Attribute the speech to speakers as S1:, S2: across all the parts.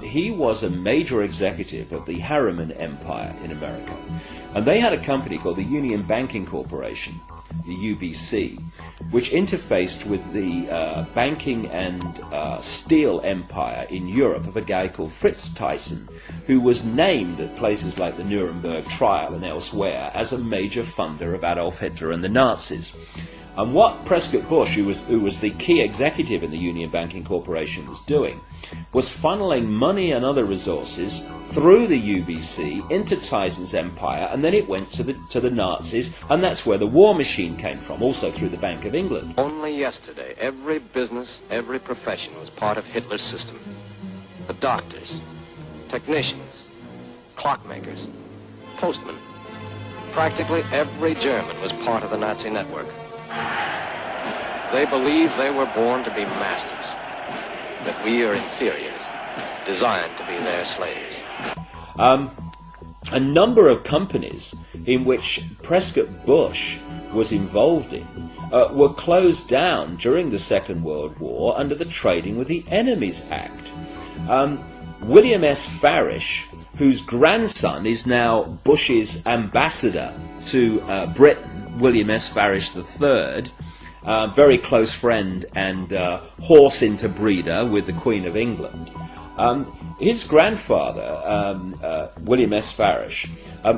S1: He was a major executive of the Harriman Empire in America. And they had a company called the Union Banking Corporation, the UBC, which interfaced with the banking and steel empire in Europe of a guy called Fritz Thyssen, who was named at places like the Nuremberg trial and elsewhere as a major funder of Adolf Hitler and the Nazis. And what Prescott Bush, who was the key executive in the Union Banking Corporation, was doing was funneling money and other resources through the UBC into Thyssen's empire, and then it went to the Nazis, and that's where the war machine came from, also through the Bank of England.
S2: Only yesterday, every business, every profession was part of Hitler's system. The doctors, technicians, clockmakers, postmen. Practically every German was part of the Nazi network. They believe they were born to be masters, that we are inferiors, designed to be their slaves.
S1: A number of companies in which Prescott Bush was involved in were closed down during the Second World War under the Trading with the Enemies Act. William S. Farish, whose grandson is now Bush's ambassador to Britain, William S. Farish III, very close friend and horse interbreeder with the Queen of England. His grandfather, William S. Farish,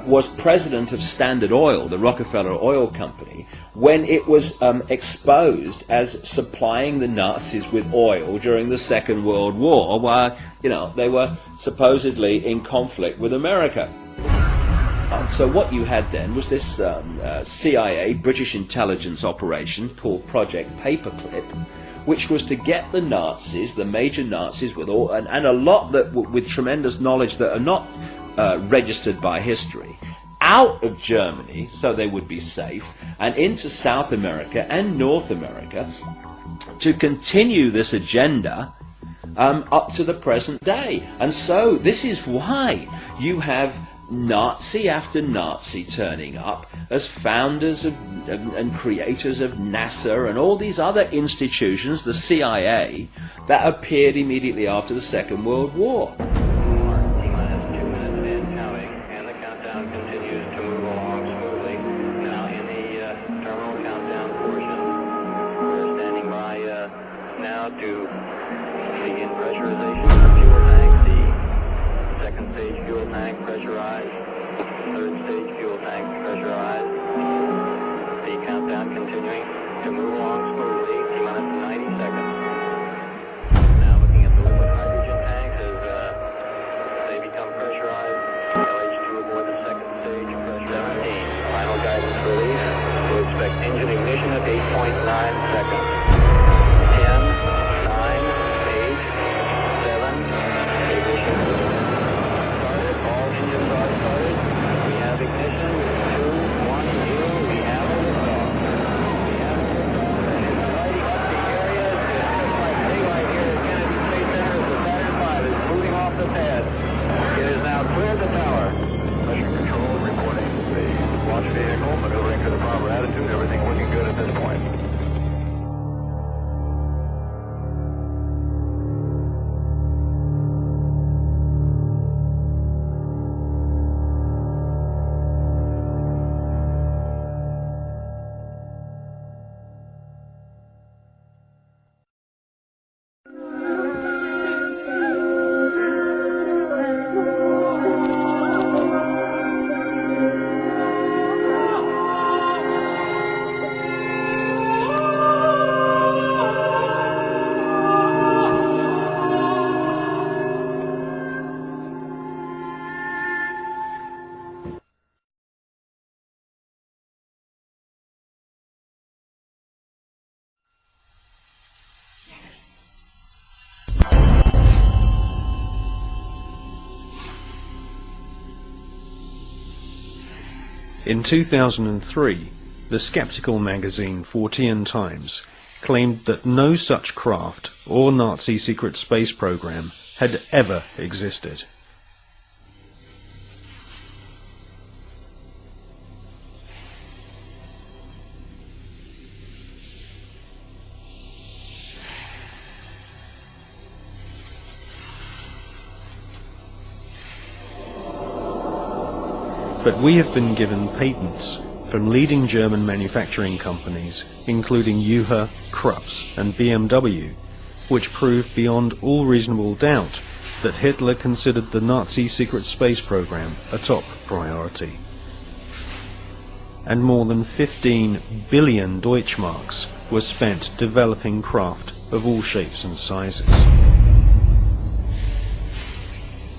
S1: was president of Standard Oil, the Rockefeller Oil Company, when it was exposed as supplying the Nazis with oil during the Second World War, while they were supposedly in conflict with America. So what you had then was this CIA, British intelligence operation called Project Paperclip, which was to get the Nazis, the major Nazis, with all and a lot that with tremendous knowledge that are not registered by history, out of Germany so they would be safe, and into South America and North America to continue this agenda up to the present day. And so this is why you have Nazi after Nazi turning up as founders of and creators of NASA and all these other institutions, the CIA, that appeared immediately after the Second World War.
S3: Engine ignition at 8.9 seconds. 10, 9, 8, 7, ignition. Started, all engines are started. We have ignition, 2, 1, 0, we have a liftoff. We have a liftoff, and it's lighting up the area. It's just like daylight here at Kennedy Space Center as the Saturn V is moving off the pad. It has now cleared the tower. Mission control reporting the launch vehicle maneuvering to the proper attitude. Everything looking good at this point.
S4: In 2003, the skeptical magazine Fortean Times claimed that no such craft or Nazi secret space program had ever existed. but we have been given patents from leading German manufacturing companies, including Juha, Krups and BMW, which prove beyond all reasonable doubt that Hitler considered the Nazi secret space program a top priority. And more than 15 billion Deutschmarks were spent developing craft of all shapes and sizes.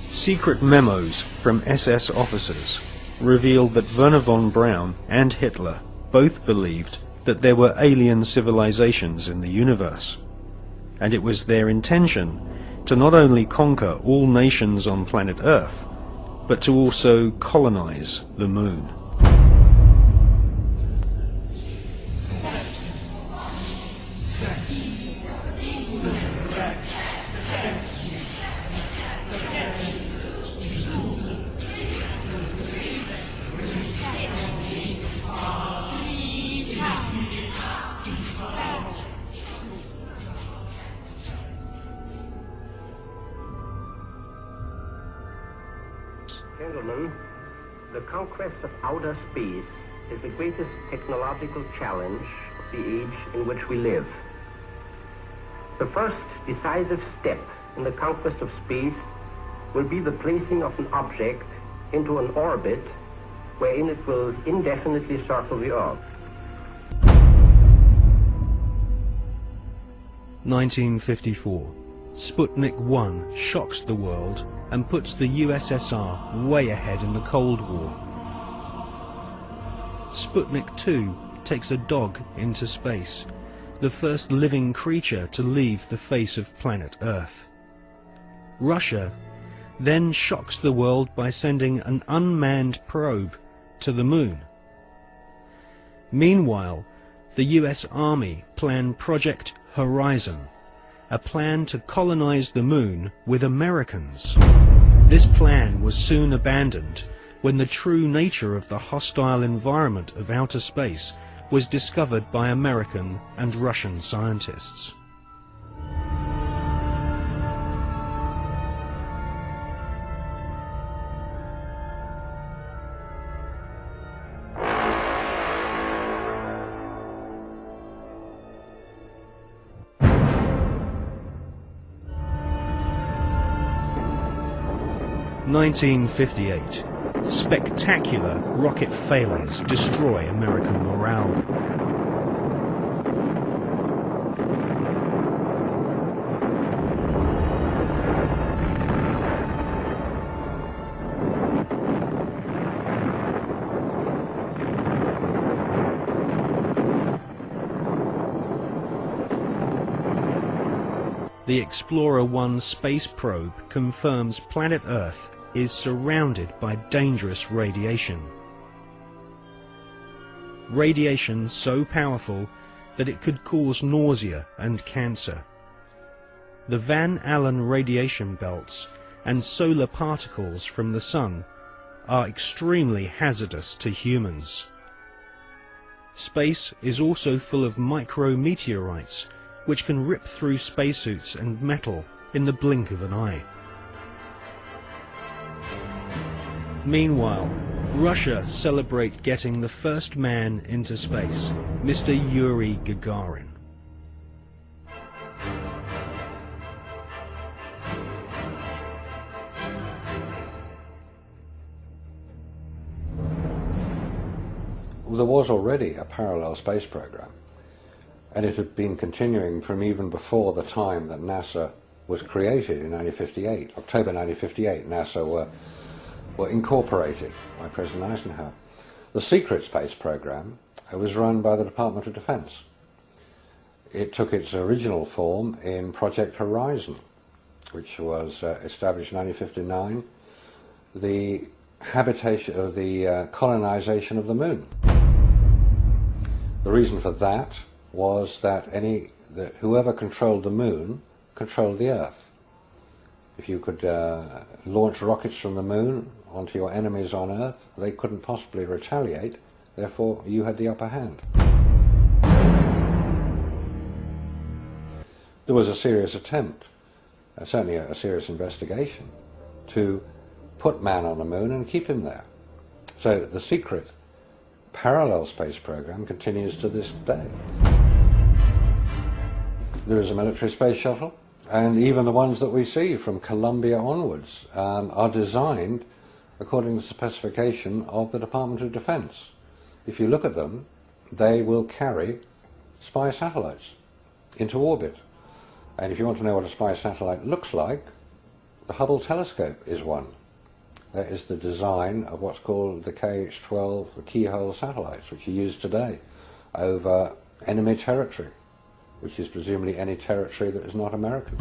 S4: Secret memos from SS officers revealed that Werner von Braun and Hitler both believed that there were alien civilizations in the universe, and it was their intention to not only conquer all nations on planet Earth, but to also colonize the Moon.
S5: Gentlemen, the conquest of outer space is the greatest technological challenge of the age in which we live. The first decisive step in the conquest of space will be the placing of an object into an orbit wherein it will indefinitely circle the Earth.
S4: 1954. Sputnik 1 shocks the world and puts the USSR way ahead in the Cold War. Sputnik 2 takes a dog into space, the first living creature to leave the face of planet Earth. Russia then shocks the world by sending an unmanned probe to the Moon. Meanwhile, the US Army planned Project Horizon, a plan to colonize the Moon with Americans. This plan was soon abandoned when the true nature of the hostile environment of outer space was discovered by American and Russian scientists. (1958). Spectacular rocket failures destroy American morale. The Explorer 1 space probe confirms planet Earth is surrounded by dangerous radiation. Radiation so powerful that it could cause nausea and cancer. The Van Allen radiation belts and solar particles from the Sun are extremely hazardous to humans. Space is also full of micrometeorites which can rip through spacesuits and metal in the blink of an eye. Meanwhile, Russia celebrate getting the first man into space, Mr. Yuri Gagarin.
S6: There was already a parallel space program, and it had been continuing from even before the time that NASA was created in 1958. October 1958, NASA were incorporated by President Eisenhower. The secret space program was run by the Department of Defense. It took its original form in Project Horizon, which was established in 1959, the habitation of the colonization of the Moon. The reason for that was that whoever controlled the Moon controlled the Earth. If you could launch rockets from the Moon onto your enemies on Earth, they couldn't possibly retaliate, therefore you had the upper hand. There was a serious attempt, certainly a serious investigation, to put man on the Moon and keep him there. So the secret parallel space program continues to this day. There is a military space shuttle, and even the ones that we see from Columbia onwards are designed according to the specification of the Department of Defense. If you look at them, they will carry spy satellites into orbit. And if you want to know what a spy satellite looks like, the Hubble telescope is one. That is the design of what's called the KH-12, the keyhole satellites, which are used today over enemy territory, which is presumably any territory that is not American.